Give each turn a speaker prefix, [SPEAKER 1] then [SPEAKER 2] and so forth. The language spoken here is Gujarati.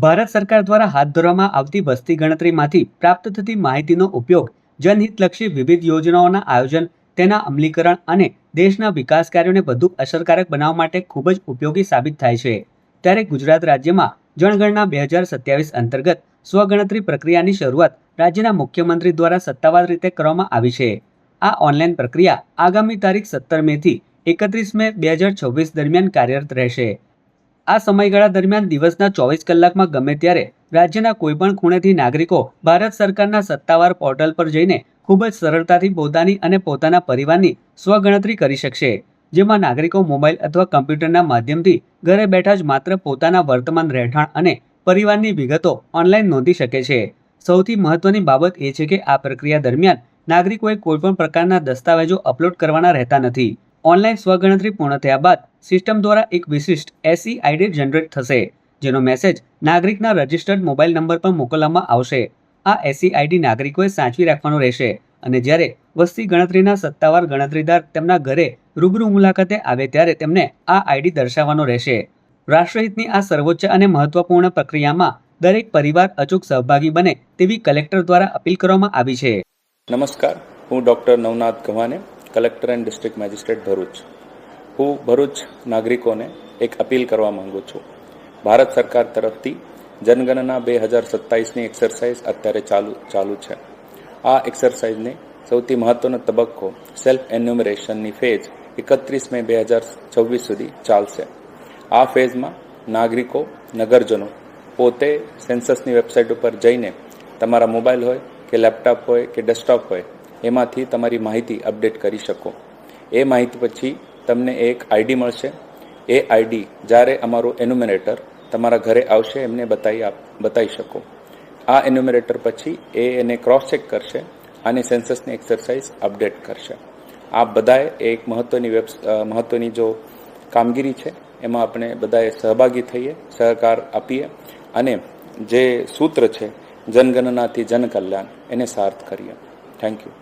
[SPEAKER 1] ભારત સરકાર દ્વારા હાથ ધરવામાં આવતી વસ્તી ગણતરીમાંથી પ્રાપ્ત થતી માહિતીનો ઉપયોગ જનહિતલક્ષી વિવિધ યોજનાઓના આયોજન, તેના અમલીકરણ અને દેશના વિકાસ કાર્યોને વધુ અસરકારક બનાવવા માટે ખૂબ જ ઉપયોગી સાબિત થાય છે. ત્યારે ગુજરાત રાજ્યમાં જનગણના 2027 અંતર્ગત સ્વગણતરી પ્રક્રિયાની શરૂઆત રાજ્યના મુખ્યમંત્રી દ્વારા સત્તાવાર રીતે કરવામાં આવી છે. આ ઓનલાઈન પ્રક્રિયા આગામી તારીખ 17 મેથી 31 મે 2026 દરમિયાન કાર્યરત રહેશે. આ સમયગાળા દરમિયાન દિવસના 24 કલાકમાં ગમે ત્યારે રાજ્યના કોઈપણ ખૂણેથી નાગરિકો ભારત સરકારના સત્તાવાર પોર્ટલ પર જઈને ખૂબ જ સરળતાથી પોતાની અને પોતાના પરિવારની સ્વગણતરી કરી શકશે, જેમાં નાગરિકો મોબાઈલ અથવા કમ્પ્યુટરના માધ્યમથી ઘરે બેઠા જ માત્ર પોતાના વર્તમાન રહેઠાણ અને પરિવારની વિગતો ઓનલાઈન નોંધી શકે છે. સૌથી મહત્વની બાબત એ છે કે આ પ્રક્રિયા દરમિયાન નાગરિકોએ કોઈપણ પ્રકારના દસ્તાવેજો અપલોડ કરવાના રહેતા નથી. ઓનલાઈન સ્વગણતરી પૂર્ણ થયા બાદ સિસ્ટમ દ્વારા એક વિશિષ્ટ SCID જનરેટ થશે, જેનો મેસેજ નાગરિકના રજિસ્ટર્ડ મોબાઈલ નંબર પર મોકલવામાં આવશે. આ SCID નાગરિકોએ સાચવી રાખવાનો રહેશે અને જ્યારે વસ્તી ગણતરીના સત્તાવાર ગણતરીદાર તેમના ઘરે રૂબરૂ મુલાકાતે આવે ત્યારે તેમને આ ID દર્શાવવાનો રહેશે. રાષ્ટ્રહિતની આ સર્વોચ્ચ અને મહત્વપૂર્ણ પ્રક્રિયામાં દરેક પરિવાર અચૂક સહભાગી બને તેવી કલેક્ટર દ્વારા અપીલ કરવામાં આવી છે.
[SPEAKER 2] નમસ્કાર, હું doctor Navnath Gavane, collector and district magistrate Bharuch. હું ભરૂચ નાગરિકોને એક અપીલ કરવા માંગુ છું. ભારત સરકાર તરફથી જનગણના 2027ની એક્સરસાઇઝ અત્યારે ચાલુ છે. આ એક્સરસાઇઝને સૌથી મહત્વનો તબક્કો સેલ્ફ એન્યુમરેશનની ફેઝ 31 મે 2026 સુધી ચાલશે. આ ફેઝમાં નાગરિકો, નગરજનો પોતે સેન્સસની વેબસાઇટ ઉપર જઈને તમારા મોબાઈલ હોય કે લેપટોપ હોય કે ડેસ્કટોપ હોય એમાંથી તમારી માહિતી અપડેટ કરી શકો. એ માહિતી પછી તમને એક ID મળશે. એ ID જ્યારે અમારું એન્યુમરેટર તમારા ઘરે આવશે એમને બતાવી શકો. આ એન્યુમરેટર પછી એને ક્રોસ ચેક કરશે અને સેન્સસની એક્સરસાઇઝ અપડેટ કરશે. આ બધાએ એક મહત્વની જો કામગીરી છે એમાં આપણે બધાએ સહભાગી થઈએ, સહકાર આપીએ અને જે સૂત્ર છે જનગણનાથી જનકલ્યાણ એને સાર્થ કરીએ. Thank you.